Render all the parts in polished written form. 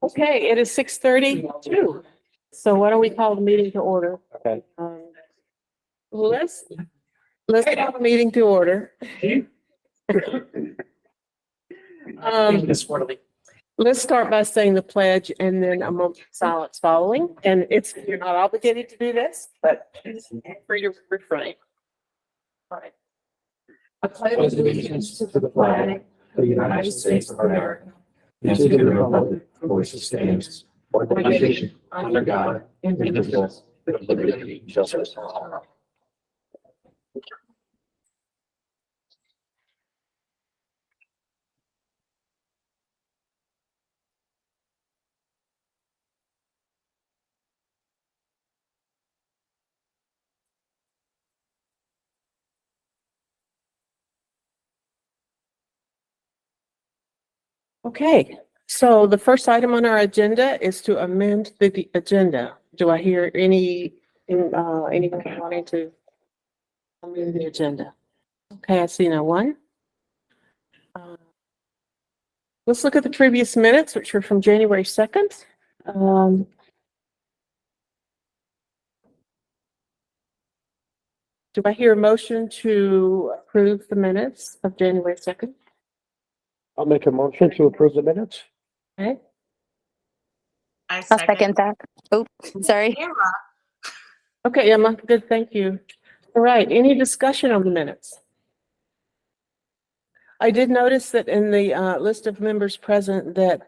Okay, it is 6:32. So why don't we call the meeting to order? Okay. Let's call the meeting to order. Let's start by saying the pledge and then a moment of silence following. And you're not obligated to do this, but it's free to refrain. All right. I pledge allegiance to the flag of the United States of America and to the republic for which it stands, one nation, under God, indivisible, with liberty and justice for all. Okay, so the first item on our agenda is to amend the agenda. Do I hear anyone wanting to amend the agenda? Okay, I see no one. Let's look at the previous minutes, which were from January 2nd. Do I hear a motion to approve the minutes of January 2nd? I'll make a motion to approve the minutes. Okay, I'll I'll second that. Oh, sorry. okay, Emma, good, thank you. All right, any discussion on the minutes? I did notice that in the list of members present that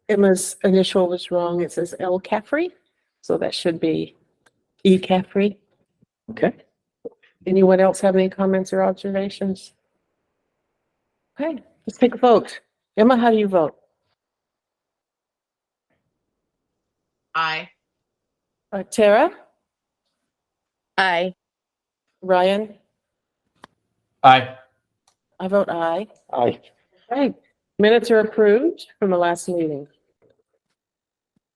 Emma's initial was wrong. It says L. Caffrey, so that should be E. Caffrey. Okay. Anyone else have any comments or observations? Okay, let's take a vote. Emma, how do you vote? Aye. Tara? Aye. Ryan? Aye. I vote aye. Aye. Okay, minutes are approved from the last meeting.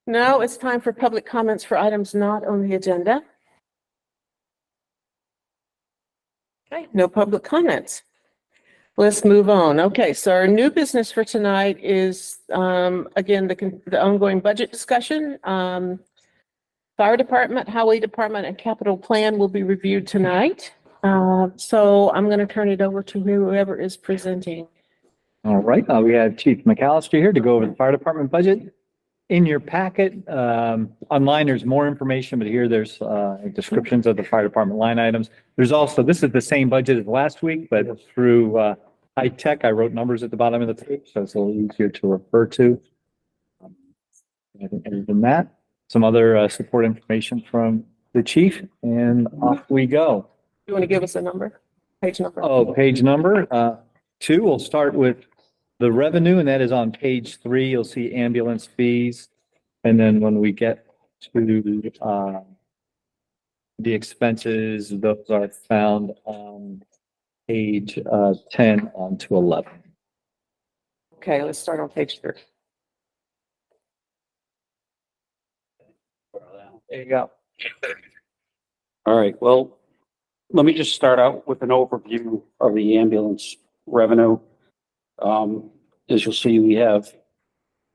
Now it's time for public comments for items not on the agenda. Okay, no public comments. Let's move on. Okay, so our new business for tonight is, again, the ongoing budget discussion. Fire department, highway department, and capital plan will be reviewed tonight. So I'm going to turn it over to whoever is presenting. All right, we have Chief McAllister here to go over the fire department budget. In your packet, online, there's more information, but here there's descriptions of the fire department line items. There's also, this is the same budget as last week, but through high tech, I wrote numbers at the bottom of the page, so it's a little easier to refer to. Other than that, some other support information from the chief, and off we go. You want to give us a number? Page number? Oh, page number 2, we'll start with the revenue, and that is on page 3. You'll see ambulance fees. And then when we get to the expenses, those are found on page 10 on to 11. Okay, let's start on page 3. There you go. All right, well, let me just start out with an overview of the ambulance revenue. As you'll see, we have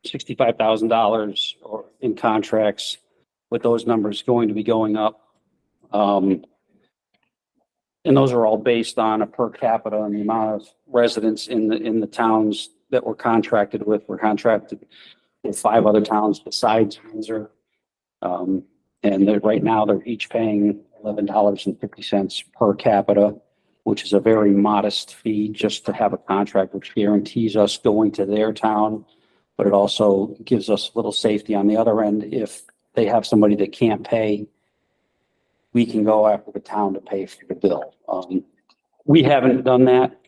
$65,000 in contracts, with those numbers going to be going up. And those are all based on a per capita and the amount of residents in the towns that we're contracted with. We're contracted with 5 other towns besides Windsor. And right now they're each paying $11.50 per capita, which is a very modest fee just to have a contract, which guarantees us going to their town. But it also gives us a little safety on the other end. If they have somebody that can't pay, we can go after the town to pay for the bill. We haven't done that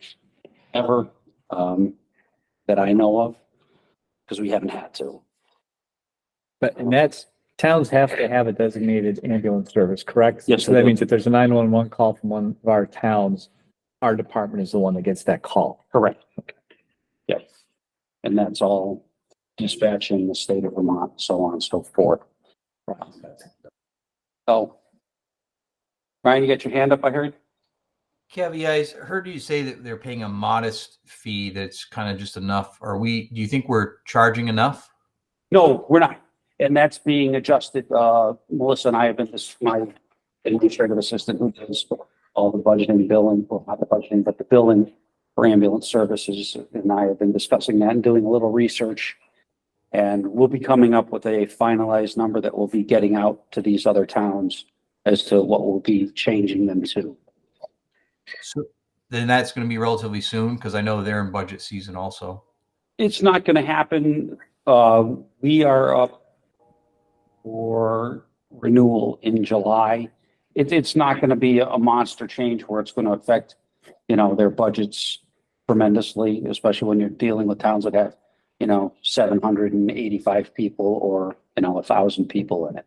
ever, that I know of, because we haven't had to. And that's, towns have to have a designated ambulance service, correct? Yes, So they that do. means if there's a 911 call from one of our towns, our department is the one that gets that call. Correct. Yes. And that's all dispatch in the state of Vermont, so on and so forth. So, Ryan, you got your hand up, I heard? Kevy, I heard you say that they're paying a modest fee that's kind of just enough. Do you think we're charging enough? No, we're not. And that's being adjusted. Melissa and I have been, my administrative assistant who does all the budgeting, billing, well, not the budgeting, but the billing for ambulance services. And I have been discussing that and doing a little research. And we'll be coming up with a finalized number that we'll be getting out to these other towns as to what we'll be changing them to. So then that's going to be relatively soon because I know they're in budget season also. It's not going to happen. We are up for renewal in July. It's not going to be a monster change where it's going to affect, their budgets tremendously, especially when you're dealing with towns that have, 785 people or, 1,000 people in it.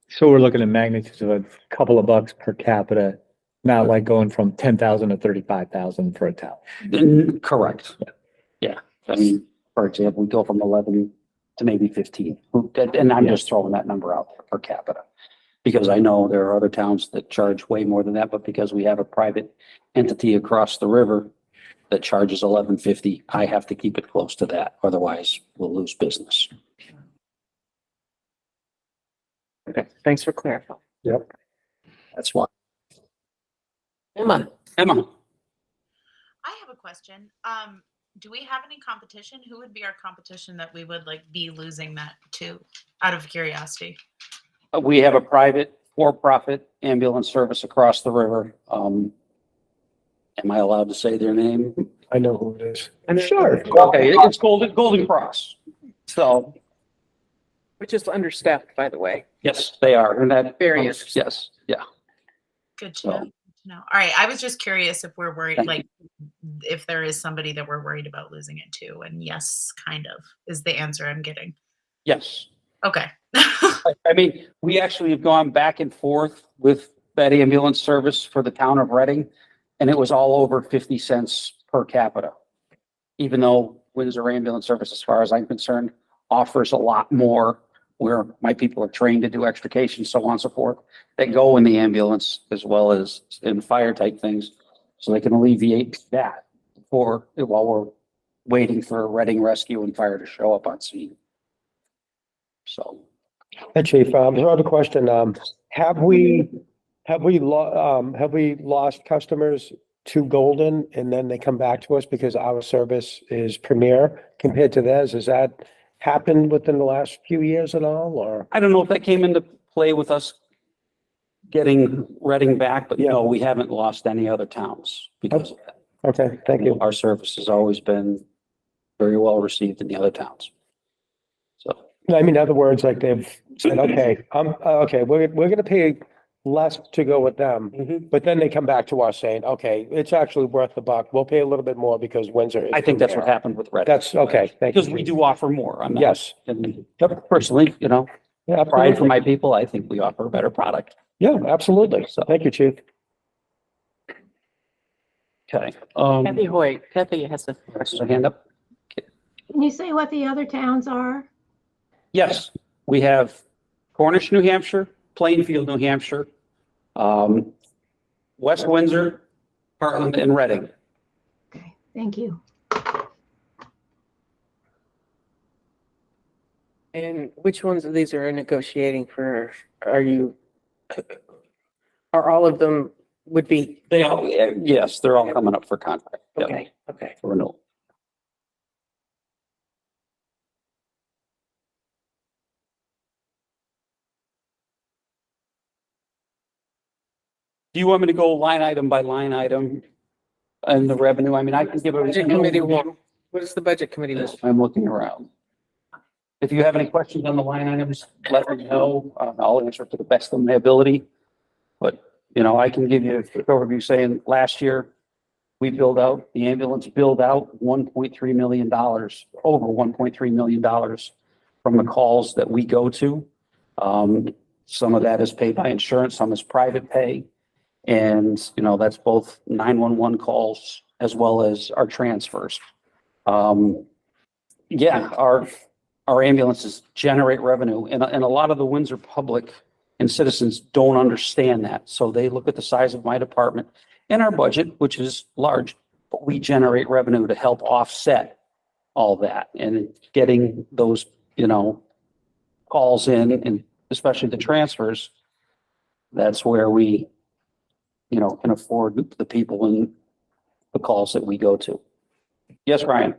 So we're looking at magnitudes of a couple of bucks per capita, not like going from 10,000 to 35,000 for a town. Correct. Yeah. I mean, for example, we go from 11 to maybe 15. And I'm just throwing that number out there per capita. Because I know there are other towns that charge way more than that, but because we have a private entity across the river that charges $11.50, I have to keep it close to that. Otherwise, we'll lose business. Okay, thanks for clarifying. Yep. That's why. Emma, Emma, I have a question. Do we have any competition? Who would be our competition that we would be losing that to, out of curiosity? we have a private for-profit ambulance service across the river. Am I allowed to say their name? I know who it is. Sure. Okay, it's Golden Cross. So, which is understaffed, by the way. yes, they are. And that. Very interesting. Yes, yeah. Good to know. Good to know. All right. I was just curious if we're worried, if there is somebody that we're worried about losing it to. And yes, kind of is the answer I'm getting. Yes. Okay. I mean, we actually have gone back and forth with that ambulance service for the town of Reading, and it was all over 50 cents per capita. Even though Windsor Ambulance Service, as far as I'm concerned, offers a lot more, where my people are trained to do extrication, so on and so forth. They go in the ambulance as well as in fire type things, so they can alleviate that while we're waiting for Reading Rescue and Fire to show up on scene. So. Hey, Chief, another question. Have we lost customers to Golden and then they come back to us because our service is premier compared to theirs? Has that happened within the last few years at all, or? I don't know if that came into play with us getting Reading back, but Yeah. no, we haven't lost any other towns because of that. Okay, thank you. Our service has always been very well received in the other towns. So, I mean, in other words, like they've said, okay, we're gonna pay less to go with them, but then they come back to us saying, okay, it's actually worth the buck. We'll pay a little bit more because Windsor is. I think that's what premier. happened with Reading. That's okay. Thank you. Because we do offer more. I'm not- Yes. And personally, Yeah, pride for absolutely. my people, I think we offer a better product. Yeah, absolutely. So- Thank you, Chief. Okay. Kathy Hoyt, Kathy has a Next hand up. Can you say what the other towns are? Yes, we have Cornish, New Hampshire, Plainfield, New Hampshire, West Windsor, Heartland, and Reading. Okay, thank you. And which ones of these are negotiating for, are all of them would be? They all, yes, they're all coming up for contract. Yep, Okay, okay. for renewal. Do you want me to go line item by line item and the revenue? I mean, I can give a. Budget committee want, what does the budget committee want? I'm looking around. If you have any questions on the line items, let me know. I'll answer to the best of my ability. But, I can give you a quick overview saying last year, the ambulance billed out $1.3 million, over $1.3 million from the calls that we go to. Some of that is paid by insurance, some is private pay. And, that's both 911 calls as well as our transfers. Our ambulances generate revenue, and a lot of the Windsor public and citizens don't understand that. So they look at the size of my department and our budget, which is large, but we generate revenue to help offset all that and getting those, calls in and especially the transfers. That's where we, can afford the people and the calls that we go to. Yes, Ryan?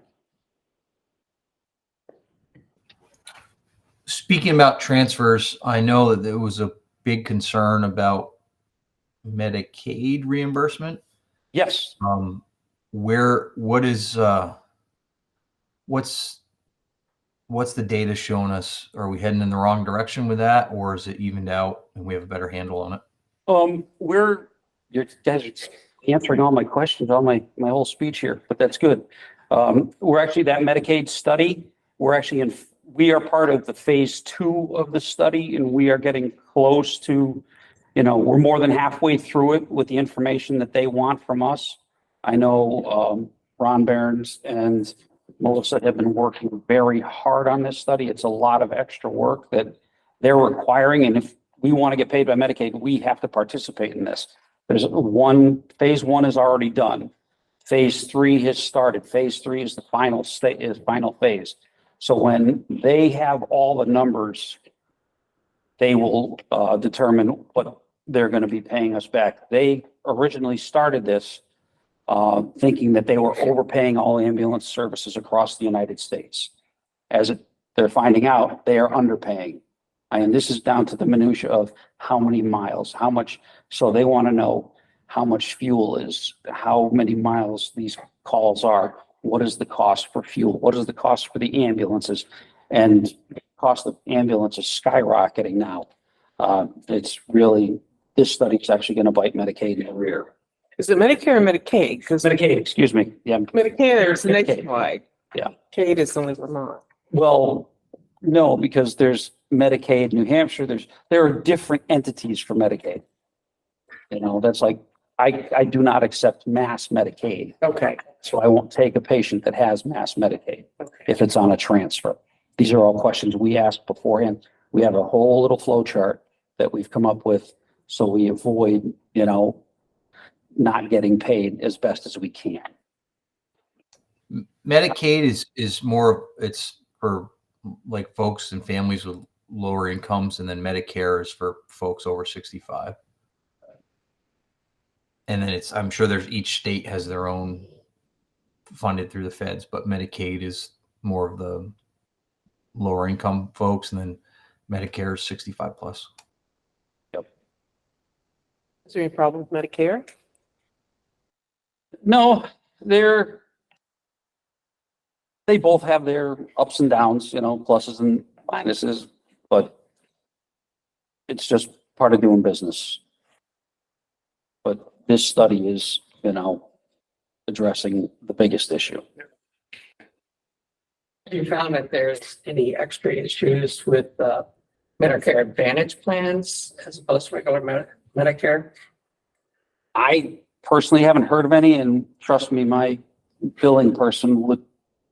Speaking about transfers, I know that there was a big concern about Medicaid reimbursement. Yes. What's the data showing us? Are we heading in the wrong direction with that, or is it evened out and we have a better handle on it? You guys are answering all my questions, all my whole speech here, but that's good. We're actually that Medicaid study. We are part of the phase 2 of the study, and we are getting close to, we're more than halfway through it with the information that they want from us. I know Ron Barnes and Melissa have been working very hard on this study. It's a lot of extra work that they're requiring, and if we want to get paid by Medicaid, we have to participate in this. Phase 1 is already done. Phase 3 has started. Phase 3 is the final phase. So when they have all the numbers, they will determine what they're going to be paying us back. They originally started this thinking that they were overpaying all ambulance services across the United States. They're finding out, they are underpaying. And this is down to the minutia of how many miles, how much. So they want to know how much fuel is, how many miles these calls are, what is the cost for fuel, what is the cost for the ambulances, and the cost of ambulance is skyrocketing now. This study is actually going to bite Medicaid in the rear. Is it Medicare or Medicaid? Because Medicaid, excuse me. Yeah. Medicare is Medicaid. nationwide. Yeah. Medicaid is only Vermont. Well, no, because there's Medicaid, New Hampshire, there are different entities for Medicaid. That's like, I do not accept mass Medicaid. Okay. So I won't take a patient that has mass Medicaid if it's on a transfer. These are all questions we ask beforehand. We have a whole little flow chart that we've come up with so we avoid, not getting paid as best as we can. Medicaid is more, it's for like folks and families with lower incomes, and then Medicare is for folks over 65. And then I'm sure each state has their own funded through the feds, but Medicaid is more of the lower income folks, and then Medicare is 65 plus. Yep. Is there any problem with Medicare? No, they both have their ups and downs, pluses and minuses, but it's just part of doing business. But this study is, addressing the biggest issue. Have you found that there's any extra issues with Medicare Advantage plans as opposed to regular Medicare? I personally haven't heard of any, and trust me, my billing person would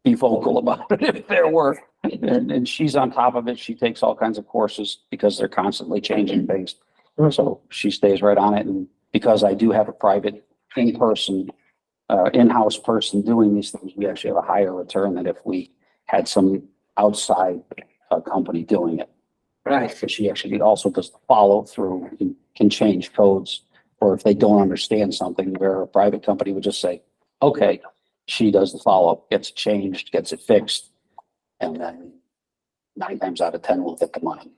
be vocal about it if there were. And she's on top of it. She takes all kinds of courses because they're constantly changing things. So she stays right on it. And because I do have a private in-house person doing these things, we actually have a higher return than if we had some outside company doing it. Right. So she actually also does the follow through and can change codes, or if they don't understand something, where a private company would just say, okay, she does the follow up, gets it changed, gets it fixed. And then 9 times out of 10, we'll get the money.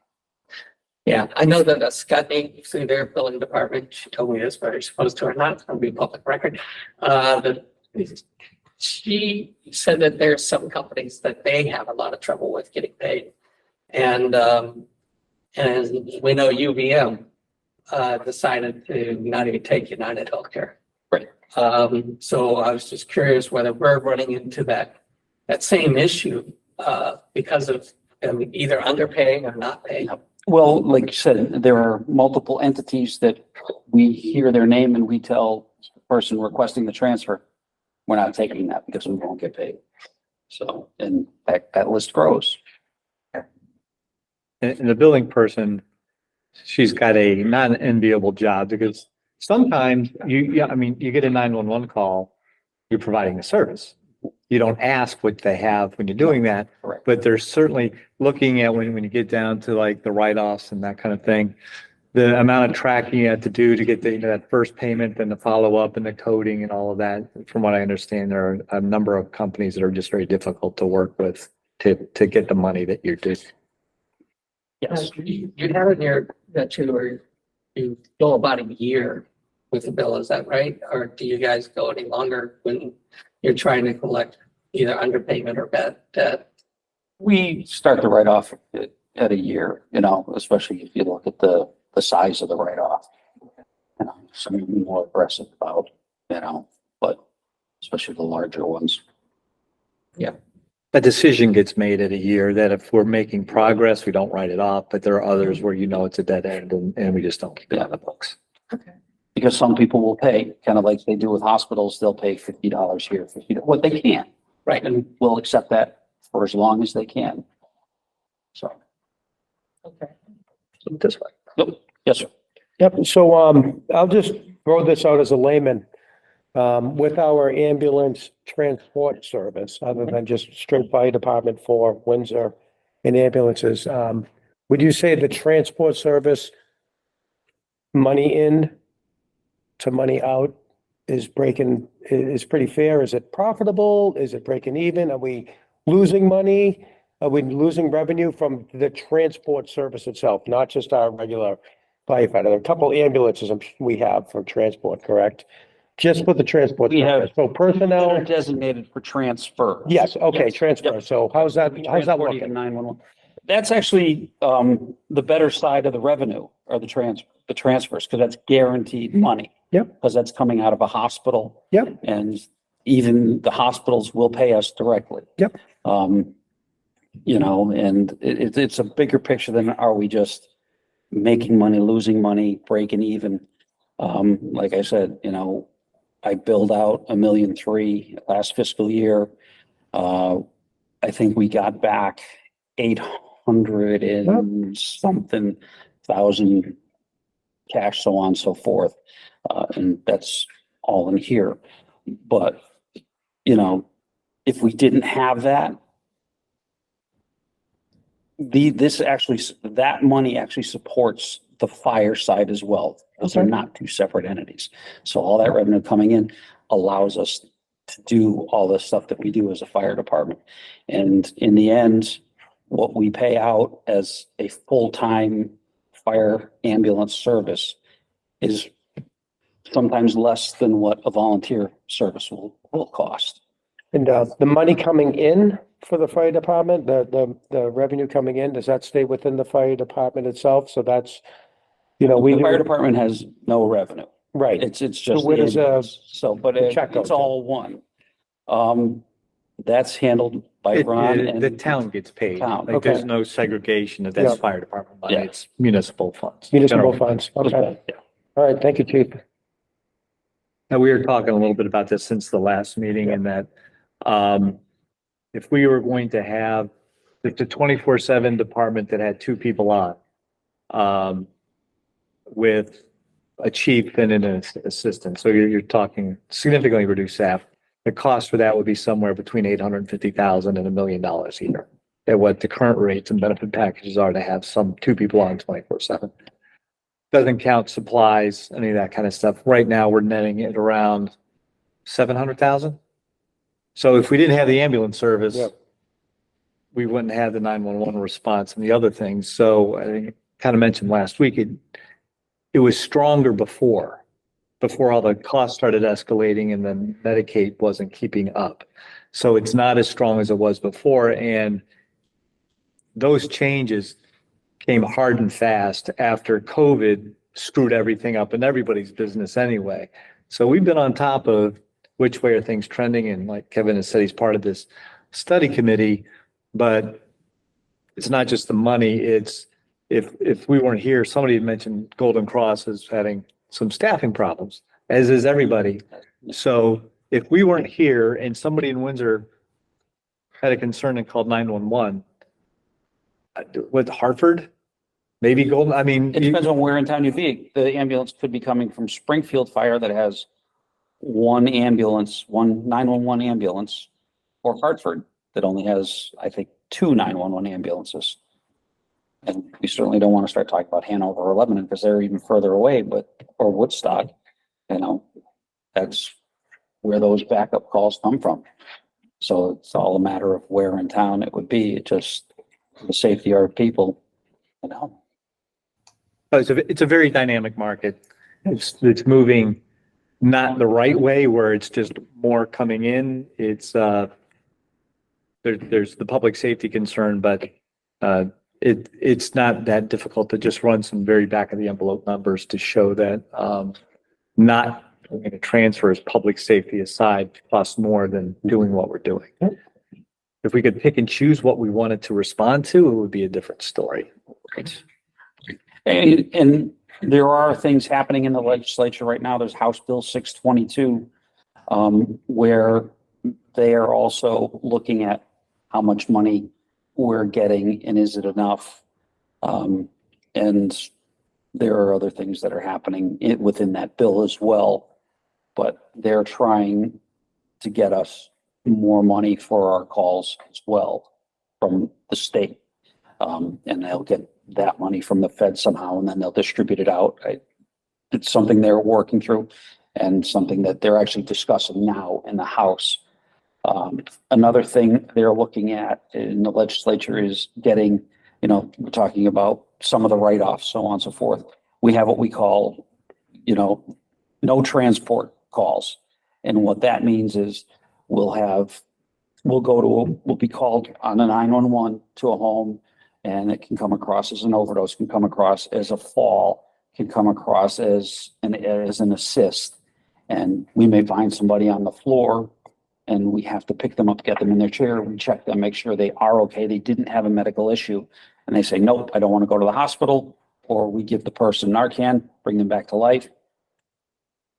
Yeah, I know that Scotty, through their billing department, she told me this, but I'm supposed to or not, it's going to be public record. That she said that there's some companies that they have a lot of trouble with getting paid. And we know UVM decided to not even take United Healthcare. Right. So I was just curious whether we're running into that same issue because of them either underpaying or not paying. Well, like you said, there are multiple entities that we hear their name and we tell the person requesting the transfer, we're not taking that because we won't get paid. So, and that list grows. And the billing person, she's got not an enviable job, because sometimes you get a 911 call, you're providing a service. you don't ask what they have when you're doing that. Correct. But there's certainly looking at when you get down to like the write-offs and that kind of thing, the amount of tracking you have to do to get the, that first payment and the follow-up and the coding and all of that. From what I understand, there are a number of companies that are just very difficult to work with to get the money that you're due. Yes. You have in your, that you go about a year with the bill, is that right? Or do you guys go any longer when you're trying to collect either underpayment or bad debt? We start the write-off at a year, you know, especially if you look at the size of the write-off. You know, some more aggressive about, you know, but especially the larger ones. A decision gets made at a year that if we're making progress, we don't write it off, but there are others where you know it's a dead end and we just don't keep it on the books. Because some people will pay, kind of like they do with hospitals, they'll pay $50 here, what they can. Right. And we'll accept that for as long as they can. So. Okay. This way. Yep. Yes, sir. Yep, so I'll just throw this out as a layman. With our ambulance transport service, other than just straight fire department for Windsor and ambulances, would you say the transport service money in to money out is pretty fair? Is it profitable? Is it breaking even? Are we losing money? Are we losing revenue from the transport service itself, not just our regular firefighter? There are a couple ambulances we have for transport, correct? Just for the transport. We have- service. So personnel, They're designated for transfer. yes, okay, Yes. transfer. Yep. So how's that Transporting to looking? 911. That's actually the better side of the revenue or the transfers, because that's guaranteed money. Yep. Because that's coming out of a hospital. Yep. And even the hospitals will pay us directly. Yep. You know, and it's a bigger picture than are we just making money, losing money, breaking even. Like I said, you know, I billed out $1.3 million last fiscal year. I think we got back 800 and something thousand cash, so on and so forth. And that's all in here. But, you know, if we didn't have that, that money actually supports the fire side as well, because they're Okay. not two separate entities. So all that revenue coming in allows us to do all the stuff that we do as a fire department. And in the end, what we pay out as a full-time fire ambulance service is sometimes less than what a volunteer service will cost. And the money coming in for the fire department, the revenue coming in, does that stay within the fire department itself? So that's, you know, The fire department has no revenue. right. It's just. where the does, ambulance. So, but the check go it's to? all one. That's handled by Ron and. The town gets paid. Town. Like there's Okay. no segregation of that's Yeah. fire department money. Yeah. It's municipal funds. Municipal General funds, okay. Yeah. All right, thank you, chief. Now, we were talking a little bit about this since the last meeting and that, if we were going to have like the 24/7 department that had two people on, with a chief and an assistant, so you're talking significantly reduced staff. The cost for that would be somewhere between 850,000 and $1 million a year. At what the current rates and benefit packages are to have two people on 24/7. Doesn't count supplies, any of that kind of stuff. Right now, we're netting it around 700,000. So if we didn't have the ambulance service, Yep. we wouldn't have the 911 response and the other things. So I think kind of mentioned last week, it was stronger before all the costs started escalating and then Medicaid wasn't keeping up. So it's not as strong as it was before. And those changes came hard and fast after COVID screwed everything up in everybody's business anyway. So we've been on top of which way are things trending. And like Kevin has said, he's part of this study committee, but it's not just the money. It's if we weren't here, somebody had mentioned Golden Cross is having some staffing problems, as is everybody. So if we weren't here and somebody in Windsor had a concern and called 911, with Hartford, maybe Golden, I mean. It depends on where in town you'd be. The ambulance could be coming from Springfield Fire that has one 911 ambulance, or Hartford that only has, I think, 2 911 ambulances. And we certainly don't want to start talking about Hanover or Lebanon because they're even further away, or Woodstock, that's where those backup calls come from. So it's all a matter of where in town it would be. It just, the safety of our people, It's a very dynamic market. It's moving not the right way where it's just more coming in. It's, there's the public safety concern, but it's not that difficult to just run some very back of the envelope numbers to show that not going to transfer as public safety aside costs more than doing what we're doing. If we could pick and choose what we wanted to respond to, it would be a different story. and there are things happening in the legislature right now. There's House Bill 622, where they are also looking at how much money we're getting and is it enough? And there are other things that are happening within that bill as well, but they're trying to get us more money for our calls as well from the state. And they'll get that money from the Fed somehow, and then they'll distribute it out. It's something they're working through and something that they're actually discussing now in the House. Another thing they're looking at in the legislature is getting, we're talking about some of the write-offs, so on and so forth. We have what we call, no transport calls. And what that means is we'll be called on a 911 to a home, and it can come across as an overdose, can come across as a fall, can come across as an assist. And we may find somebody on the floor and we have to pick them up, get them in their chair, we check them, make sure they are okay, they didn't have a medical issue. And they say, nope, I don't want to go to the hospital. Or we give the person Narcan, bring them back to life.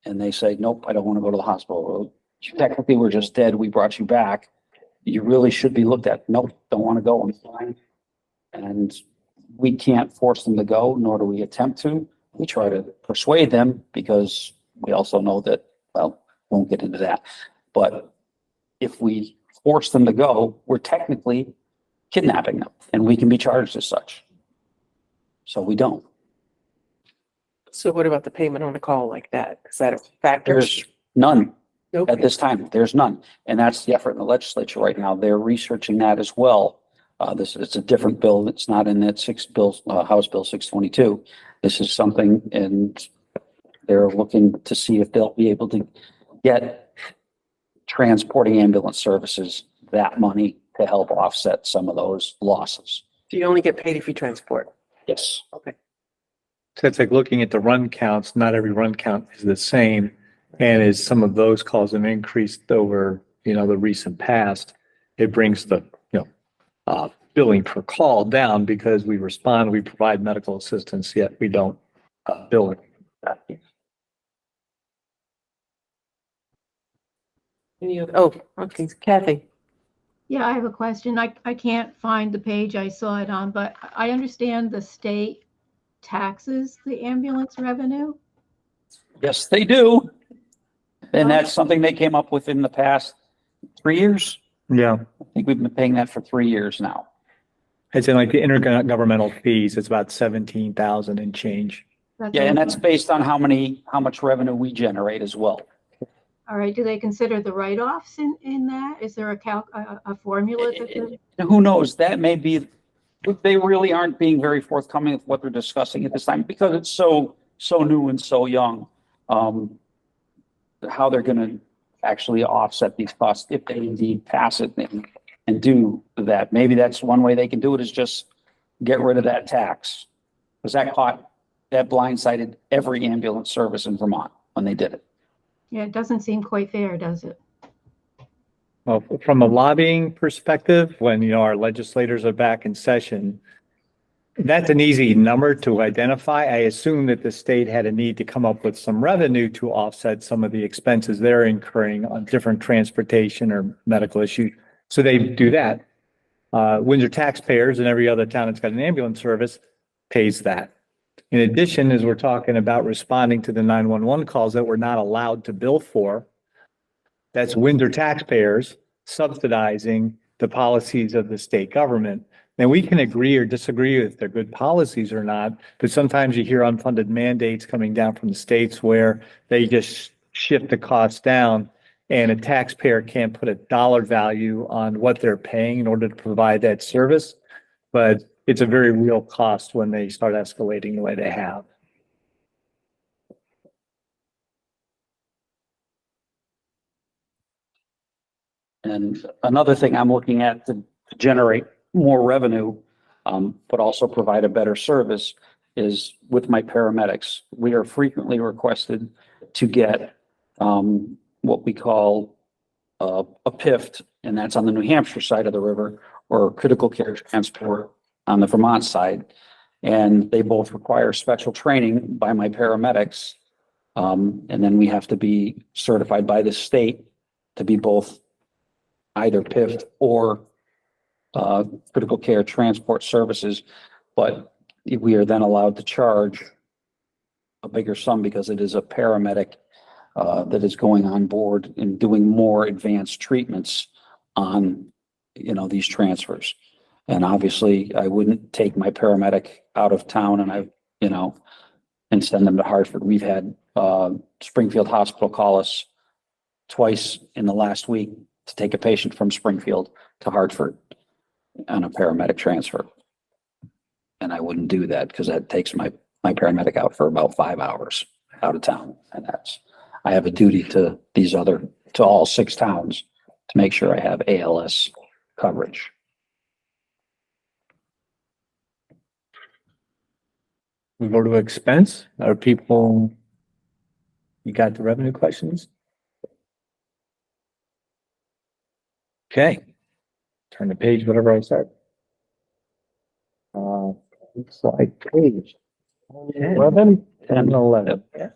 And they say, nope, I don't want to go to the hospital. Well, technically, we're just dead. We brought you back. You really should be looked at. Nope, don't want to go. I'm fine. And we can't force them to go, nor do we attempt to. We try to persuade them because we also know that, won't get into that. But if we force them to go, we're technically kidnapping them and we can be charged as such. So we don't. So what about the payment on a call like that? Is that a factor? There's none Okay. at this time. There's none. And that's the effort in the legislature right now. They're researching that as well. It's a different bill. It's not in that House Bill 622. This is something, and they're looking to see if they'll be able to get transporting ambulance services that money to help offset some of those losses. Do you only get paid if you transport? Yes. Okay. So it's like looking at the run counts, not every run count is the same. And as some of those calls have increased over, the recent past, it brings the, billing per call down because we respond, we provide medical assistance, yet we don't bill it. Okay, Kathy. Yeah, I have a question. I can't find the page I saw it on, but I understand the state taxes the ambulance revenue. Yes, they do. And that's something they came up with in the past 3 years. Yeah. I think we've been paying that for 3 years now. It's in like the intergovernmental fees. It's about 17,000 and change. Yeah, and that's based on how much revenue we generate as well. All right. Do they consider the write-offs in that? Is there a formula that they're- Who knows? That may be, they really aren't being very forthcoming with what they're discussing at this time because it's so new and so young. How they're going to actually offset these costs if they indeed pass it and do that. Maybe that's one way they can do it, is just get rid of that tax. Because that blindsided every ambulance service in Vermont when they did it. Yeah, it doesn't seem quite fair, does it? Well, from a lobbying perspective, when, our legislators are back in session, that's an easy number to identify. I assume that the state had a need to come up with some revenue to offset some of the expenses they're incurring on different transportation or medical issues. So they do that. Windsor taxpayers and every other town that's got an ambulance service pays that. In addition, as we're talking about responding to the 911 calls that we're not allowed to bill for, that's Windsor taxpayers subsidizing the policies of the state government. And we can agree or disagree if they're good policies or not, but sometimes you hear unfunded mandates coming down from the states where they just shift the cost down, and a taxpayer can't put a dollar value on what they're paying in order to provide that service. But it's a very real cost when they start escalating the way they have. And another thing I'm looking at to generate more revenue, but also provide a better service is with my paramedics. We are frequently requested to get, what we call, a PIFT, and that's on the New Hampshire side of the river, or critical care transport on the Vermont side. And they both require special training by my paramedics. And then we have to be certified by the state to be both either PIFT or critical care transport services. But we are then allowed to charge a bigger sum because it is a paramedic that is going on board and doing more advanced treatments on, these transfers. And obviously, I wouldn't take my paramedic out of town and send them to Hartford. We've had Springfield Hospital call us twice in the last week to take a patient from Springfield to Hartford on a paramedic transfer. And I wouldn't do that because that takes my paramedic out for about 5 hours out of town. And I have a duty to all 6 towns to make sure I have ALS coverage. We go to expense. Are people, you got the revenue questions? Okay. Turn the page, whatever I start. Looks like page 11 and 11. Yeah.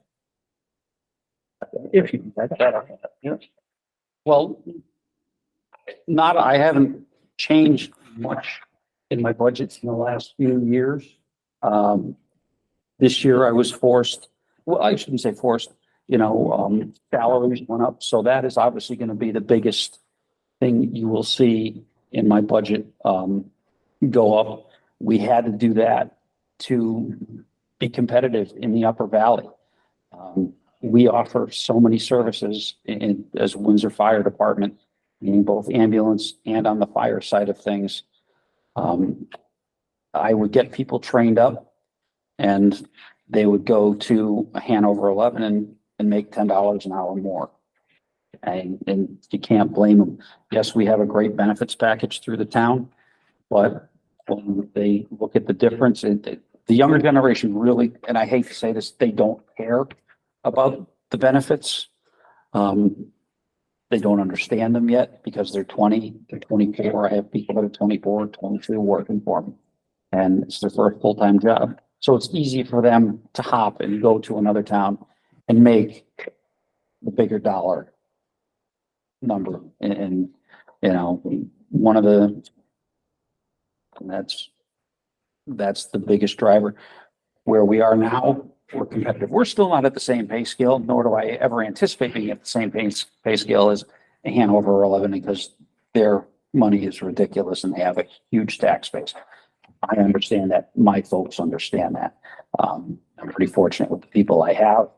If you, that. Well, I haven't changed much in my budgets in the last few years. This year I was forced, well, I shouldn't say forced, salaries went up. So that is obviously going to be the biggest thing you will see in my budget go up. We had to do that to be competitive in the Upper Valley. We offer so many services as Windsor Fire Department, in both ambulance and on the fire side of things. I would get people trained up and they would go to Hanover 11 and make $10 an hour more. And you can't blame them. Yes, we have a great benefits package through the town, but when they look at the difference, the younger generation really, and I hate to say this, they don't care about the benefits. They don't understand them yet because they're 20, they're 24. I have people that are 24, 22 working for me, and it's their first full-time job. So it's easy for them to hop and go to another town and make the bigger dollar number. And one of the, that's the biggest driver. Where we are now, we're competitive. We're still not at the same pay scale, nor do I ever anticipate being at the same pay scale as Hanover 11 because their money is ridiculous and they have a huge tax base. I understand that. My folks understand that. I'm pretty fortunate with the people I have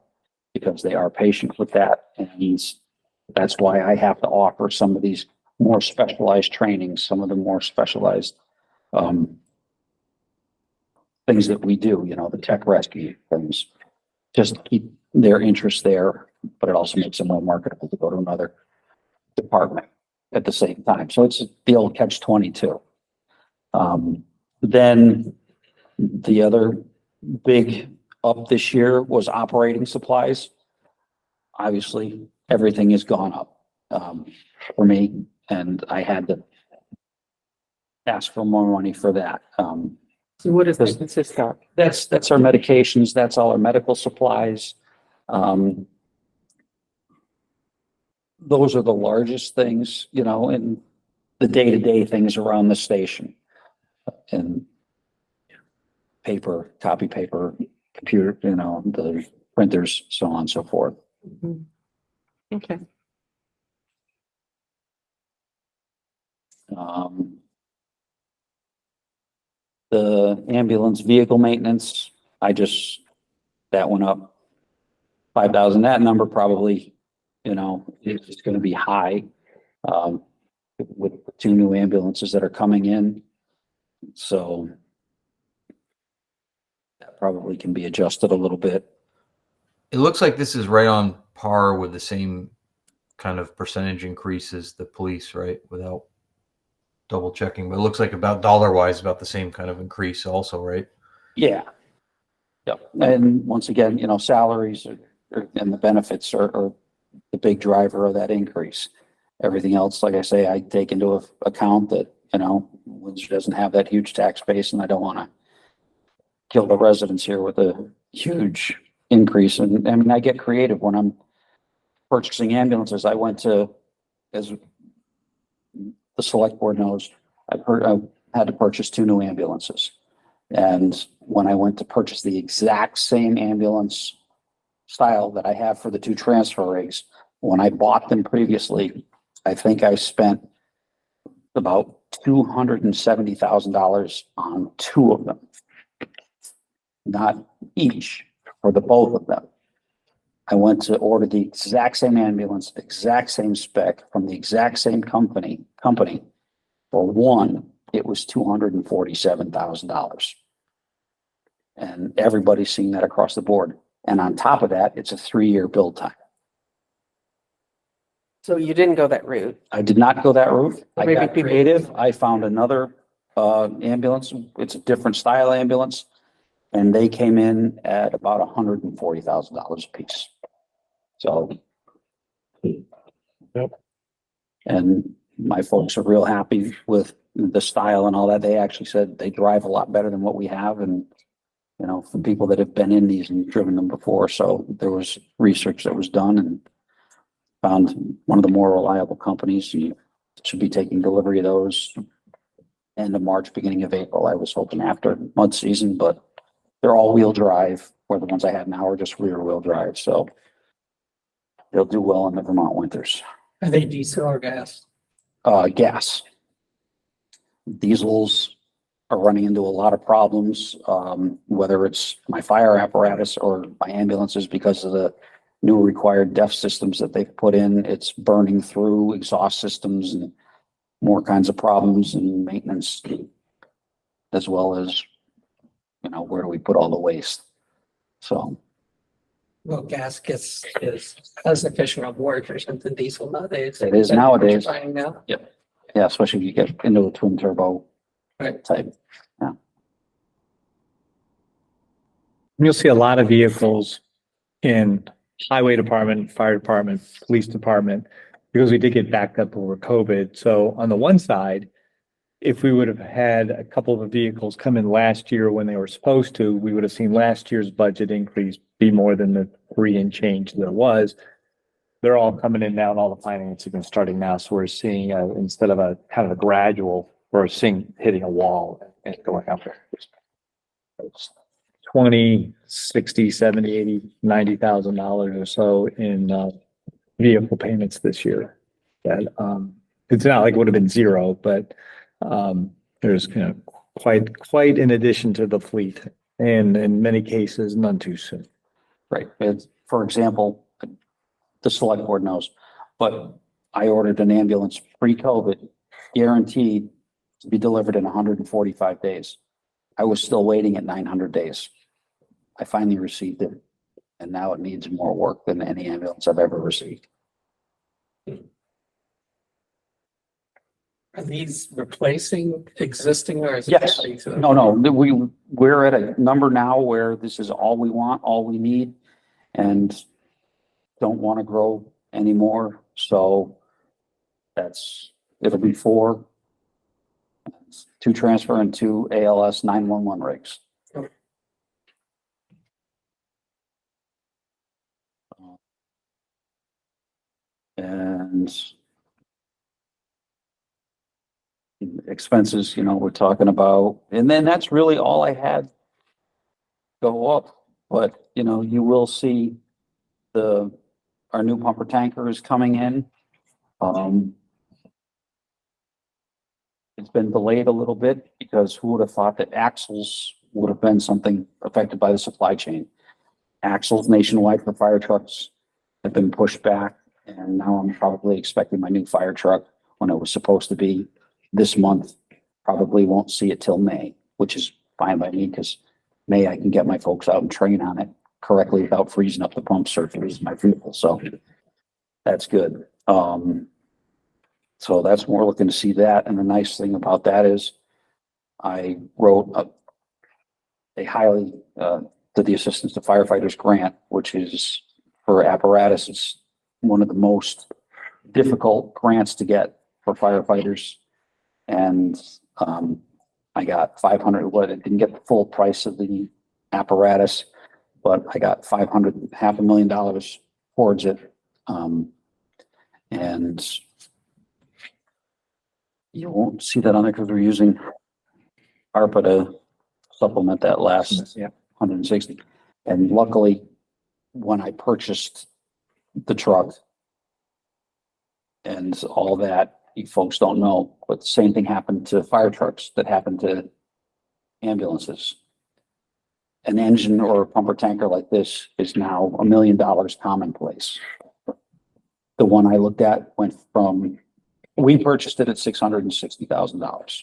because they are patient with that. And that's why I have to offer some of these more specialized trainings, some of the more specialized things that we do, the tech rescue things, just to keep their interest there, but it also makes them more marketable to go to another department at the same time. So it's the old catch-22. Then the other big up this year was operating supplies. Obviously, everything has gone up for me, and I had to ask for more money for that. So what does that consist of? That's our medications. That's all our medical supplies. Those are the largest things, and the day-to-day things around the station. And paper, copy paper, computer, the printers, so on and so forth. Okay. Um, the ambulance vehicle maintenance, that went up 5,000. That number probably, is going to be high. With the 2 new ambulances that are coming in. So that probably can be adjusted a little bit. It looks like this is right on par with the same kind of percentage increase as the police, right? Without double checking, but it looks like about dollar wise, about the same kind of increase also, right? Yeah. Yep. And once again, salaries and the benefits are the big driver of that increase. Everything else, like I say, I take into account that, Windsor doesn't have that huge tax base, and I don't want to kill the residents here with a huge increase. And I mean, I get creative when I'm purchasing ambulances. I went to, as the select board knows, I had to purchase 2 new ambulances. And when I went to purchase the exact same ambulance style that I have for the 2 transfer rigs, when I bought them previously, I think I spent about $270,000 on 2 of them. Not each, for the both of them. I went to order the exact same ambulance, exact same spec from the exact same company. For one, it was $247,000. And everybody's seeing that across the board. And on top of that, it's a 3-year build time. So you didn't go that route. I did not go that route. I Maybe got creative. I found another ambulance. It's a different style ambulance. And they came in at about $140,000 a piece. So. Yep. And my folks are real happy with the style and all that. They actually said they drive a lot better than what we have. And, from people that have been in these and driven them before. So there was research that was done and found one of the more reliable companies. You should be taking delivery of those end of March, beginning of April. I was hoping after mud season, but they're all wheel drive, where the ones I have now are just rear wheel drive. So they'll do well in the Vermont winters. Are they diesel or gas? Gas. Diesels are running into a lot of problems, whether it's my fire apparatus or my ambulances because of the new required DEF systems that they've put in. It's burning through exhaust systems and more kinds of problems and maintenance, as well as, where do we put all the waste? So. Well, gas is as efficient or more efficient than diesel nowadays. It is nowadays. Buying now. Yeah, especially if you get into a twin turbo type. Yeah. You'll see a lot of vehicles in highway department, fire department, police department, because we did get backed up over COVID. So on the one side, if we would have had a couple of vehicles come in last year when they were supposed to, we would have seen last year's budget increase be more than the 3 and change there was. They're all coming in now and all the financing is starting now. So we're seeing instead of a kind of a gradual, we're seeing hitting a wall and going up there. It's 20, 60, 70, 80, $90,000 or so in vehicle payments this year. That it's not like it would have been 0, but there's quite in addition to the fleet, and in many cases, none too soon. Right. For example, the select board knows, but I ordered an ambulance pre-COVID, guaranteed to be delivered in 145 days. I was still waiting at 900 days. I finally received it, and now it needs more work than any ambulance I've ever received. Are these replacing existing or is it? Yes. No, we're at a number now where this is all we want, all we need, and don't want to grow anymore. So it'll be 4, 2 transfer and 2 ALS 911 rigs. And expenses, we're talking about, and then that's really all I had go up. But, you will see our new pumper tanker is coming in. It's been delayed a little bit because who would have thought that axles would have been something affected by the supply chain? Axles nationwide for fire trucks have been pushed back, and now I'm probably expecting my new fire truck when it was supposed to be this month. Probably won't see it till May, which is fine by me because May I can get my folks out and train on it correctly without freezing up the pumps or freezing my vehicle. So that's good. So that's more looking to see that. And the nice thing about that is I wrote a highly, to the Assistance to Firefighters grant, which is for apparatus. It's one of the most difficult grants to get for firefighters. And, I got 500, I didn't get the full price of the apparatus, but I got $500,000 towards it. And you won't see that on there because we're using ARPA to supplement that last 160. And luckily, when I purchased the truck and all that, you folks don't know, but the same thing happened to fire trucks that happened to ambulances. An engine or a pumper tanker like this is now $1 million commonplace. The one I looked at went from, we purchased it at $660,000.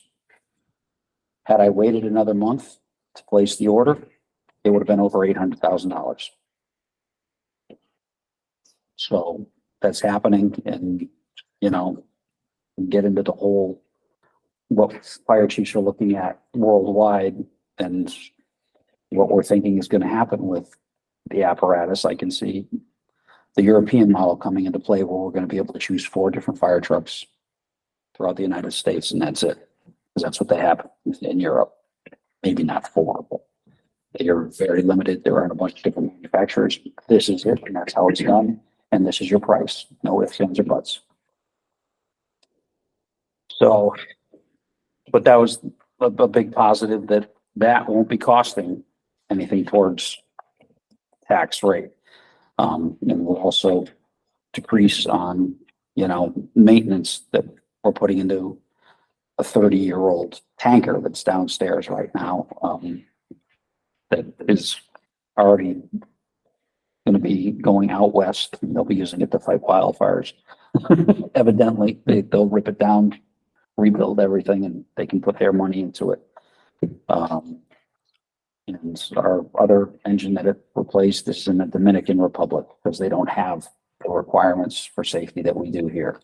Had I waited another month to place the order, it would have been over $800,000. So that's happening, and, you know, get into the whole, what fire chiefs are looking at worldwide and what we're thinking is going to happen with the apparatus. I can see the European model coming into play where we're going to be able to choose 4 different fire trucks throughout the United States, and that's it. Because that's what they have in Europe. Maybe not 4, but they're very limited. There aren't a bunch of different manufacturers. This is it, and that's how it's done. And this is your price. No ifs, ands, or buts. So, but that was a big positive, that won't be costing anything towards tax rate. And we'll also decrease on, you know, maintenance that we're putting into a 30-year-old tanker that's downstairs right now. That is already going to be going out west. They'll be using it to fight wildfires. Evidently, they'll rip it down, rebuild everything, and they can put their money into it. And our other engine that it replaced is in the Dominican Republic because they don't have the requirements for safety that we do here.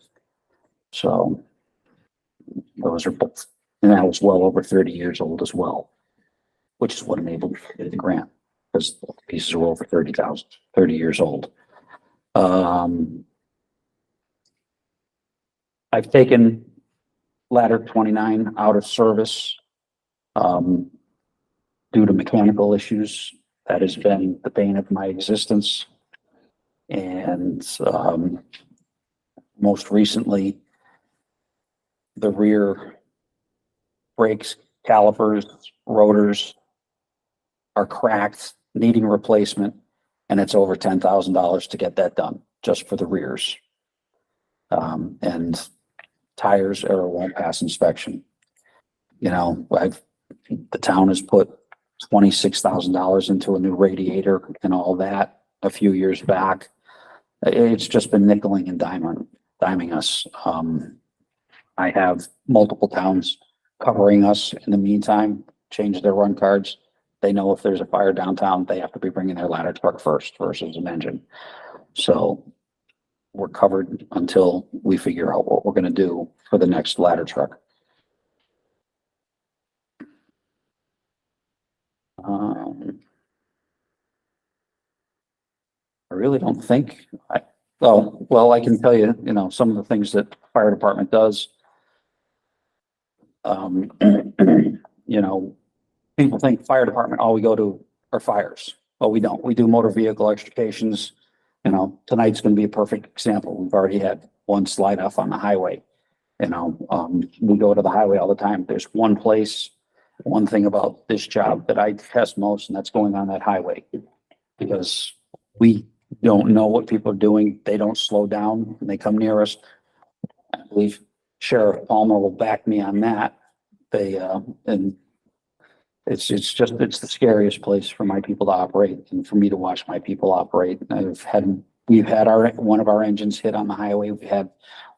So those are both, and that was well over 30 years old as well, which is what enabled the grant, because the pieces were over 30 years old. I've taken ladder 29 out of service due to mechanical issues. That has been the bane of my existence. And most recently, the rear brakes, calipers, rotors are cracked, needing replacement, and it's over $10,000 to get that done just for the rears. And tires won't pass inspection. You know, the town has put $26,000 into a new radiator and all that a few years back. It's just been nickeling and diming us. I have multiple towns covering us in the meantime, change their run cards. They know if there's a fire downtown, they have to be bringing their ladder truck first versus an engine. So we're covered until we figure out what we're going to do for the next ladder truck. I really don't think well, I can tell you, you know, some of the things that the fire department does. You know, people think fire department, all we go to are fires. Well, we don't. We do motor vehicle extrications. You know, tonight's going to be a perfect example. We've already had one slide off on the highway. You know, we go to the highway all the time. There's one thing about this job that I test most, and that's going on that highway, because we don't know what people are doing. They don't slow down when they come near us. I believe Sheriff Palmer will back me on that. And it's the scariest place for my people to operate and for me to watch my people operate. We've had one of our engines hit on the highway. We've had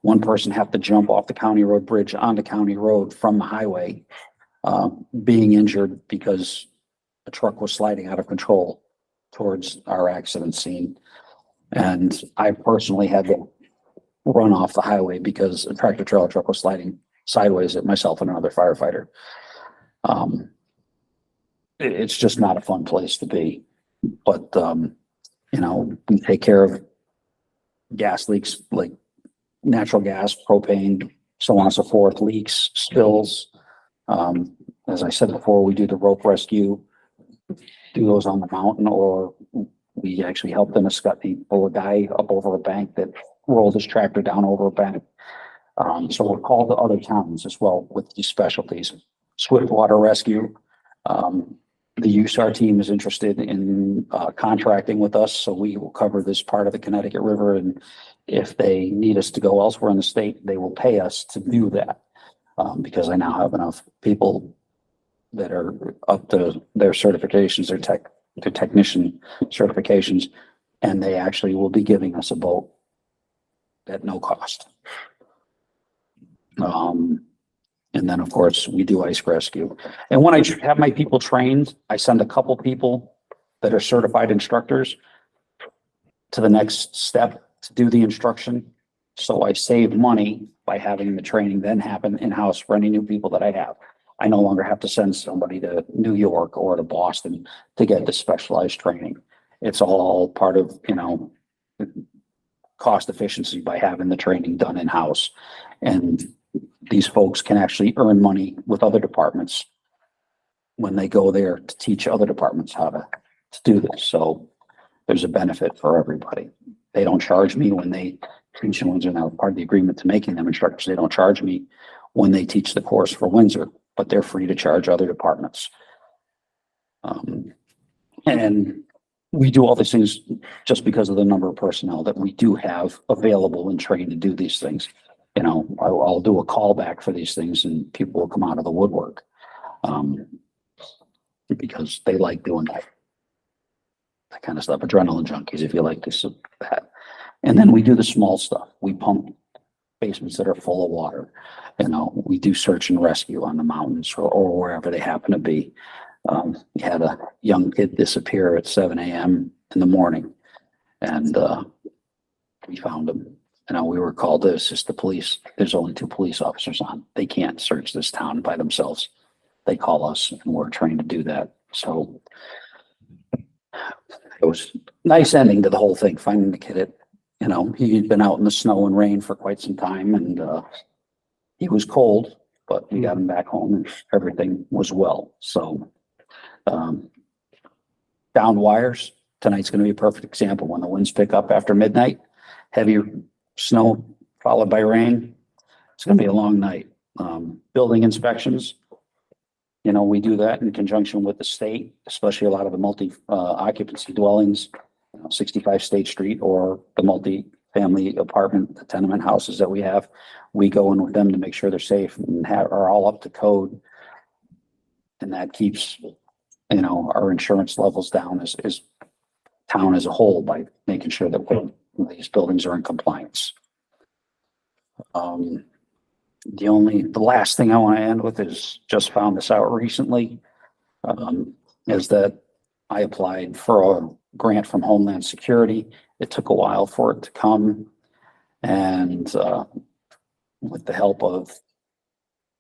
one person have to jump off the county road bridge onto county road from the highway, being injured because a truck was sliding out of control towards our accident scene. And I personally had to run off the highway because a tractor trailer truck was sliding sideways at myself and another firefighter. It's just not a fun place to be, but, we take care of gas leaks, like natural gas, propane, so on and so forth, leaks, spills. As I said before, we do the rope rescue, do those on the mountain, or we actually helped in a Scotty pull a guy up over a bank that rolled his tractor down over a bank. So we're called to other towns as well with these specialties. Swiftwater rescue. The USAR team is interested in contracting with us, so we will cover this part of the Connecticut River. And if they need us to go elsewhere in the state, they will pay us to do that. Because I now have enough people that are up to their certifications, their technician certifications, and they actually will be giving us a boat at no cost. And then, of course, we do ice rescue. And when I have my people trained, I send a couple people that are certified instructors to the next step to do the instruction. So I save money by having the training then happen in-house for any new people that I have. I no longer have to send somebody to New York or to Boston to get the specialized training. It's all part of, cost efficiency by having the training done in-house. And these folks can actually earn money with other departments when they go there to teach other departments how to do this. So there's a benefit for everybody. They don't charge me when they teach in Windsor. Now, part of the agreement to making them instructors, they don't charge me when they teach the course for Windsor, but they're free to charge other departments. And we do all these things just because of the number of personnel that we do have available and trained to do these things. I'll do a callback for these things and people will come out of the woodwork because they like doing that kind of stuff. Adrenaline junkies, if you like this, that. And then we do the small stuff. We pump basements that are full of water. We do search and rescue on the mountains or wherever they happen to be. We had a young kid disappear at 7 a.m. in the morning and we found him. We were called to assist the police. There's only 2 police officers on. They can't search this town by themselves. They call us and we're trained to do that. So it was a nice ending to the whole thing, finding the kid. He'd been out in the snow and rain for quite some time and he was cold, but we got him back home and everything was well. So down wires, tonight's going to be a perfect example. When the winds pick up after midnight, heavy snow followed by rain, it's going to be a long night. Building inspections, we do that in conjunction with the state, especially a lot of the multi-occupancy dwellings, 65 State Street or the multi-family apartment, the tenement houses that we have. We go in with them to make sure they're safe and are all up to code. And that keeps, our insurance levels down as town as a whole by making sure that these buildings are in compliance. The last thing I want to end with is just found this out recently, is that I applied for a grant from Homeland Security. It took a while for it to come. And with the help of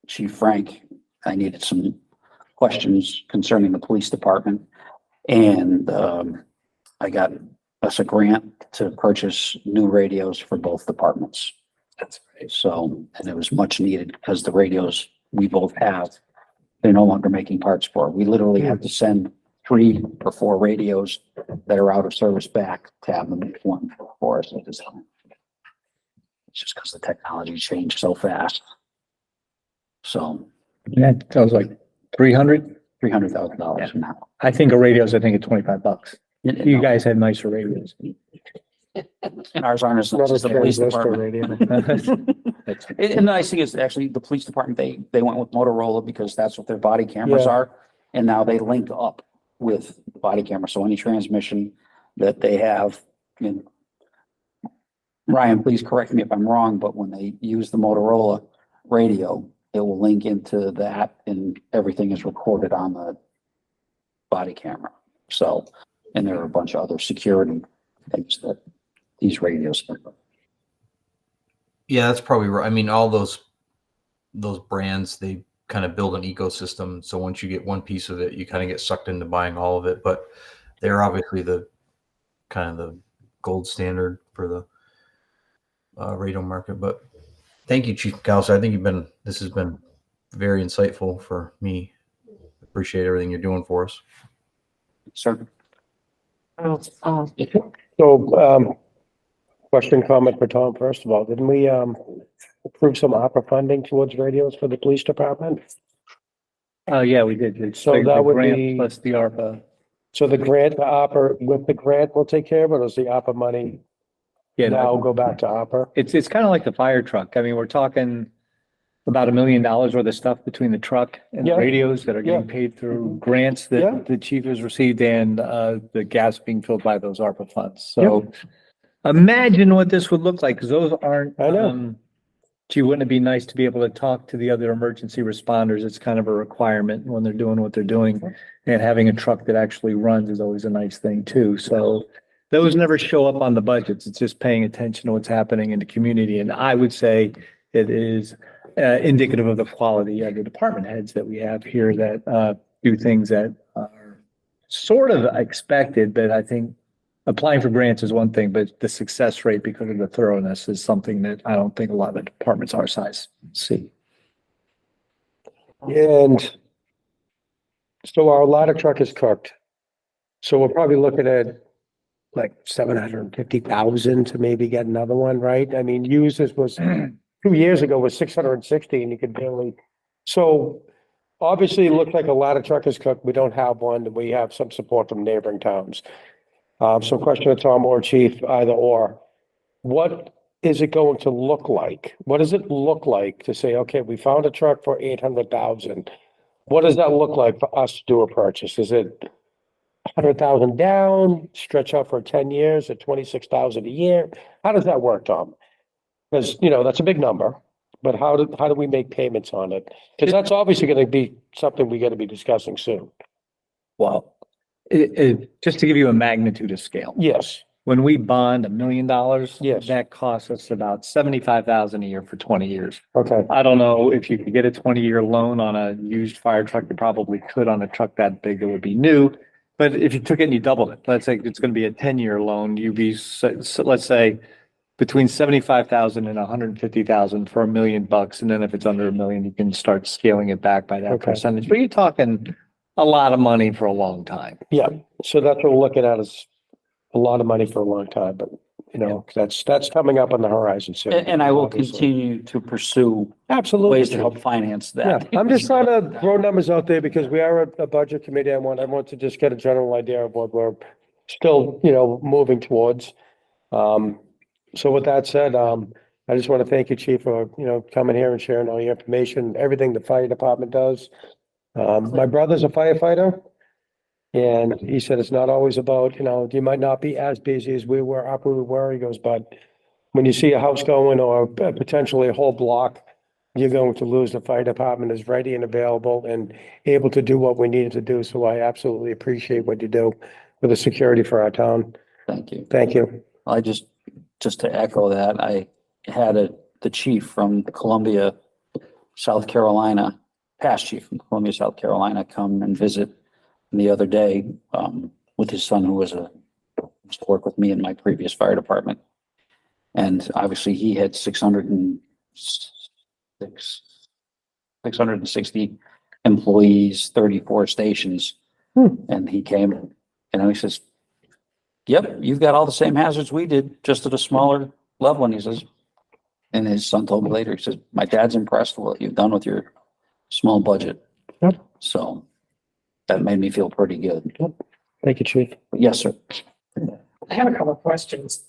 Chief Frank, I needed some questions concerning the police department. And I got us a grant to purchase new radios for both departments. That's great. So, and it was much needed because the radios we both have, they're no longer making parts for. We literally have to send 3 or 4 radios that are out of service back to have them make one for us at this time. It's just because the technology changed so fast. So That sounds like $300,000 now. I think a radio's, I think it's $25. You guys have nicer radios. And ours aren't as nice as the police department. That's, And the nice thing is actually the police department, they went with Motorola because that's what their body cameras Yeah. are. And now they link up with the body camera. So any transmission that they have, and Ryan, please correct me if I'm wrong, but when they use the Motorola radio, it will link into that and everything is recorded on the body camera. So, and there are a bunch of other security things that these radios. Yeah, that's probably right. I mean, all those brands, they kind of build an ecosystem. So once you get one piece of it, you kind of get sucked into buying all of it. But they're obviously the kind of the gold standard for the radio market. But thank you, Chief McAllister. I think this has been very insightful for me. Appreciate everything you're doing for us. Sir. So, question, comment for Tom, first of all, didn't we, approve some ARPA funding towards radios for the police department? yeah, we did. It's So the that would grant be- plus the ARPA. So the grant, the ARPA, with the grant, we'll take care of it, or does the ARPA money Yeah, now go back to ARPA? it's kind of like the fire truck. I mean, we're talking about $1 million worth of stuff between the truck and the Yeah. radios that are getting Yeah. paid through grants Yeah. that the chief has received and the gas being filled by those ARPA funds. So imagine what this would look like, because those aren't, I know. gee, wouldn't it be nice to be able to talk to the other emergency responders? It's kind of a requirement when they're doing what they're doing. And having a truck that actually runs is always a nice thing too. So those never show up on the budgets. It's just paying attention to what's happening in the community. And I would say it is indicative of the quality of the department heads that we have here that do things that are sort of expected, but I think applying for grants is one thing, but the success rate because of the thoroughness is something that I don't think a lot of departments our size see. And so our ladder truck is cooked. So we're probably looking at like 750,000 to maybe get another one, right? I mean, used this was 2 years ago was 660 and you could barely. So obviously it looked like a ladder truck is cooked. We don't have one. We have some support from neighboring towns. So question to Tom or Chief, either or. What is it going to look like? What does it look like to say, okay, we found a truck for 800,000? What does that look like for us to do a purchase? Is it 100,000 down, stretch out for 10 years at 26,000 a year? How does that work, Tom? Because, that's a big number, but how do we make payments on it? Because that's obviously going to be something we got to be discussing soon. Well, just to give you a magnitude of scale. Yes, When we bond $1 million. Yes. That costs us about 75,000 a year for 20 years. okay, I don't know if you could get a 20-year loan on a used fire truck. You probably could on a truck that big that would be new. But if you took it and you doubled it, let's say it's going to be a 10-year loan, you'd be, so let's say between 75,000 and 150,000 for $1 million. And then if it's under $1 million, you can start scaling it back by that Okay. percentage. But you're talking a lot of money for a long time. yeah, so that's what we're looking at is a lot of money for a long time, but, that's coming up on the horizon soon. And I will obviously. continue to pursue Absolutely. ways to help finance Yeah, that. I'm just trying to throw numbers out there because we are a budget committee. I want everyone to just get a general idea of what we're still, moving towards. So with that said, I just want to thank you, Chief, for, coming here and sharing all your information, everything the fire department does. My brother's a firefighter. And he said, it's not always about, you might not be as busy as we were up where we were. He goes, but when you see a house going or potentially a whole block, you're going to lose. The fire department is ready and available and able to do what we needed to do. So I absolutely appreciate what you do for the security for our town. Thank you. Thank you. I just to echo that, I had the chief from Columbia, South Carolina, past chief from Columbia, South Carolina, come and visit the other day with his son, who used to work with me in my previous fire department. And obviously he had 660 employees, 34 stations. And he came and he says, yep, you've got all the same hazards we did, just at a smaller level. And he says, and his son told me later, he says, my dad's impressed with what you've done with your small budget. Yep. So that made me feel pretty good. Thank you, Chief. Yes, sir. I have a couple of questions.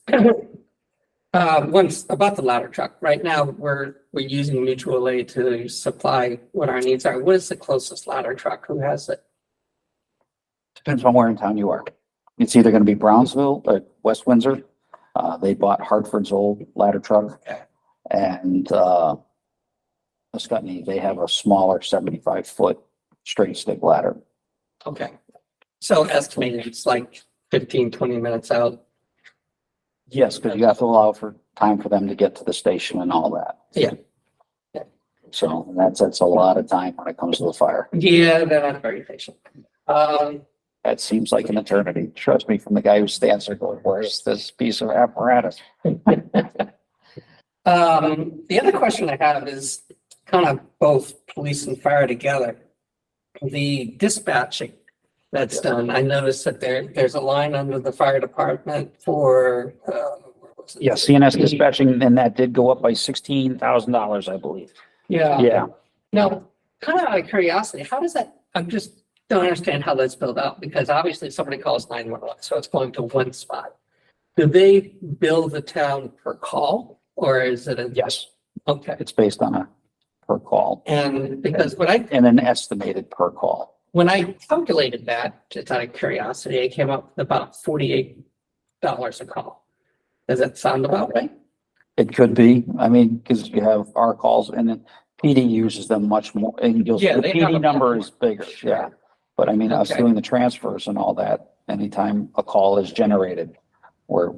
Once about the ladder truck, right now we're using mutual aid to supply what our needs are. What is the closest ladder truck? Who has it? Depends on where in town you are. It's either gonna be Brownsville or West Windsor. They bought Hartford's old ladder truck. And, Muscatney, they have a smaller 75-foot straight stick ladder. Okay. So estimated, it's like 15, 20 minutes out. Yes, because you have to allow for time for them to get to the station and all that. Yeah. So that's a lot of time when it comes to the fire. Yeah, they're not very patient. That seems like an eternity. Trust me, from the guy who stands there going, where's this piece of apparatus? The other question I have is kind of both police and fire together. The dispatching that's done, I noticed that there's a line under the fire department for, Yeah, CNS dispatching, and that did go up by $16,000, I believe. Yeah. Yeah. Now, kind of out of curiosity, how does that, I'm just don't understand how that's built out, because obviously somebody calls 911, so it's going to one spot. Do they bill the town per call, or is it a? Yes, Okay, it's based on a per call and because and an estimated per call. when I calculated that, just out of curiosity, it came up with about $48 a call. Does that sound about right? It could be, I mean, because you have our calls and then PD uses them much more, and you'll, Yeah, the they have PD a- number is bigger, yeah. But I mean, us Okay. doing the transfers and all that, anytime a call is generated, we're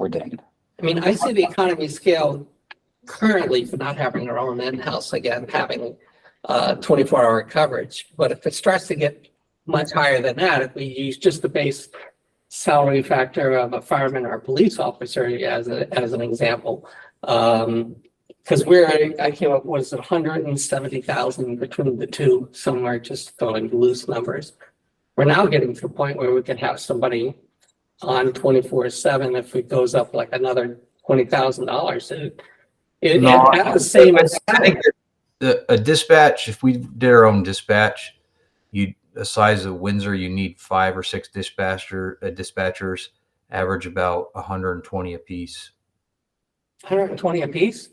dinged. I mean, I see the economy scale currently for not having our own in-house, again, having 24-hour coverage. But if it starts to get much higher than that, if we use just the base salary factor of a fireman or a police officer as an example, because I came up with 170,000 between the two, somewhere just throwing loose numbers. We're now getting to the point where we can have somebody on 24/7 if it goes up like another $20,000. It No, at the same. I think a dispatch, if we did our own dispatch, the size of Windsor, you need 5 or 6 dispatchers, average about 120 apiece. 120 apiece.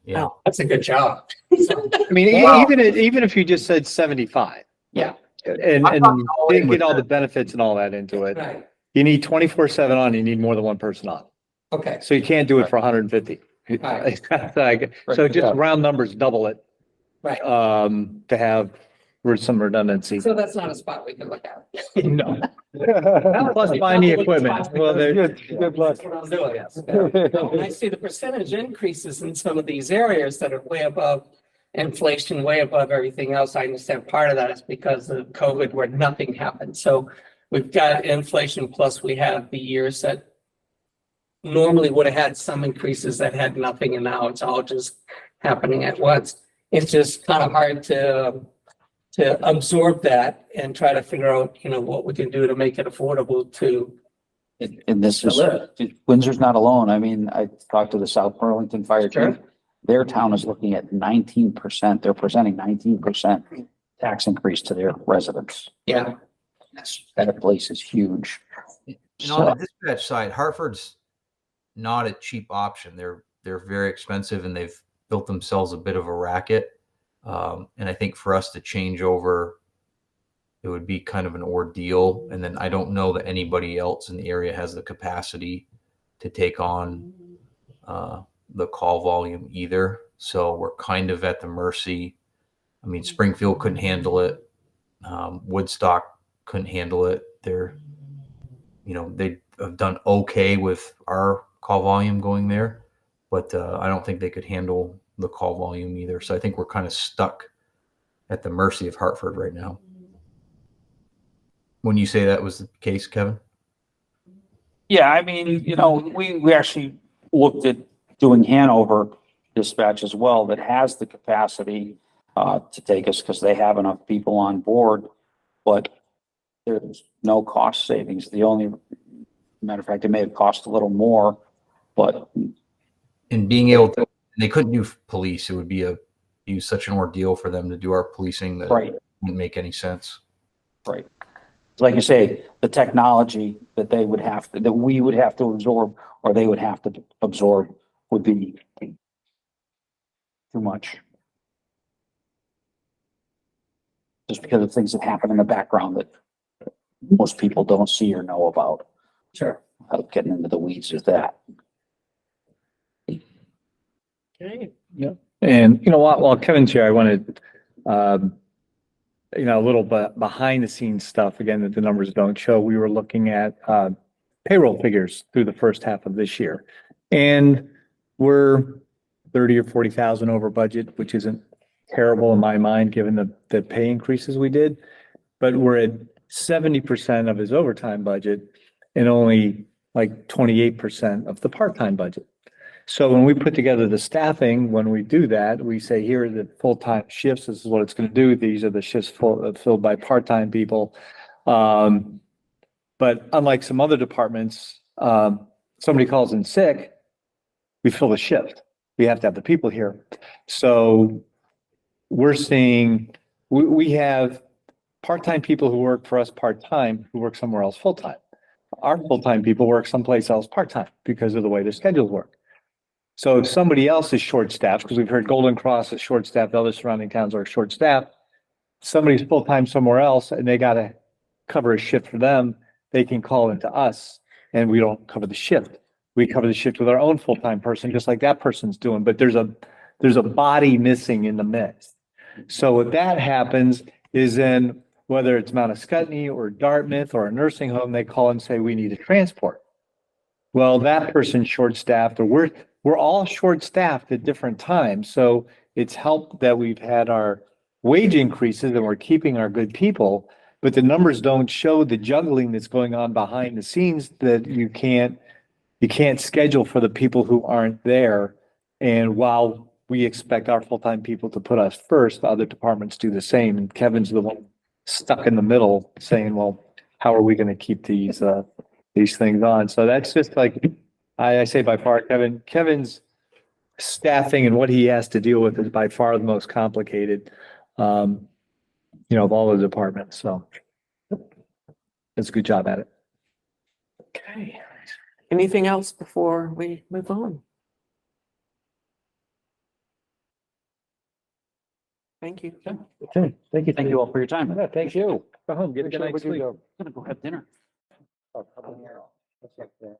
Yeah. Oh, that's a good job. I mean, Wow. even if you just said 75 Yeah. and I'm not going didn't with get all the that. benefits and all that into it, Right. you need 24/7 on, you need more than one person on. Okay. So you can't do it for 150. Right. So just round numbers, double it, Right. to have some redundancy. So that's not a spot we can look at. No. Plus buying the equipment. Well, Good luck. That's what I'm doing, yes. And I see the percentage increases in some of these areas that are way above inflation, way above everything else. I understand part of that is because of COVID where nothing happened. So we've got inflation plus we have the years that normally would have had some increases that had nothing, and now it's all just happening at once. It's just kind of hard to absorb that and try to figure out, what we can do to make it affordable to. And this is, Windsor's not alone. I mean, I talked to the South Burlington Fire Sure. Chief. Their town is looking at 19%. They're presenting 19% tax increase to their residents. Yeah. That place is huge. And on the dispatch side, Hartford's not a cheap option. They're very expensive, and they've built themselves a bit of a racket. And I think for us to change over, it would be kind of an ordeal. And then I don't know that anybody else in the area has the capacity to take on the call volume either. So we're kind of at the mercy. I mean, Springfield couldn't handle it. Woodstock couldn't handle it. They have done okay with our call volume going there, but I don't think they could handle the call volume either. So I think we're kind of stuck at the mercy of Hartford right now. When you say that was the case, Kevin? Yeah, I mean, we actually looked at doing Hanover dispatch as well that has the capacity to take us because they have enough people on board, but there's no cost savings. The only matter of fact, it may have cost a little more, but And being able to, they couldn't do police. It would be such an ordeal for them to do our policing that right, it wouldn't make any sense. right. Like you say, the technology that they would have to, that we would have to absorb, or they would have to absorb would be too much. Just because of things that happen in the background that most people don't see or know about. Sure. Without getting into the weeds with that. Okay. And you know what, while Kevin's here, I wanted, a little bit behind the scenes stuff, again, that the numbers don't show. We were looking at, payroll figures through the first half of this year. And we're 30 or 40,000 over budget, which isn't terrible in my mind, given the pay increases we did. But we're at 70% of his overtime budget and only like 28% of the part-time budget. So when we put together the staffing, when we do that, we say, here are the full-time shifts. This is what it's going to do. These are the shifts filled by part-time people. But unlike some other departments, somebody calls in sick, we fill the shift. We have to have the people here. So we're seeing, we have part-time people who work for us part-time, who work somewhere else full-time. Our full-time people work someplace else part-time because of the way their schedules work. So if somebody else is short-staffed, because we've heard Golden Cross is short-staffed, other surrounding towns are short-staffed, somebody's full-time somewhere else and they got to cover a shift for them, they can call into us and we don't cover the shift. We cover the shift with our own full-time person, just like that person's doing, but there's a body missing in the mix. So what that happens is then whether it's Mount Scottney or Dartmouth or a nursing home, they call and say, we need a transport. Well, that person's short-staffed, or we're all short-staffed at different times. So it's helped that we've had our wage increases and we're keeping our good people, but the numbers don't show the juggling that's going on behind the scenes, that you can't schedule for the people who aren't there. And while we expect our full-time people to put us first, the other departments do the same. And Kevin's the one stuck in the middle saying, well, how are we going to keep these things on? So that's just like, I say by far, Kevin's staffing and what he has to deal with is by far the most complicated, of all the departments. So it's a good job at it. Okay. Anything else before we move on? Thank you. Okay, thank you. Thank you all for your time. Yeah, thank you. Go home, get a Make good sure night's we do sleep. go. I'm gonna go have dinner. Oh, come on here. That's up there.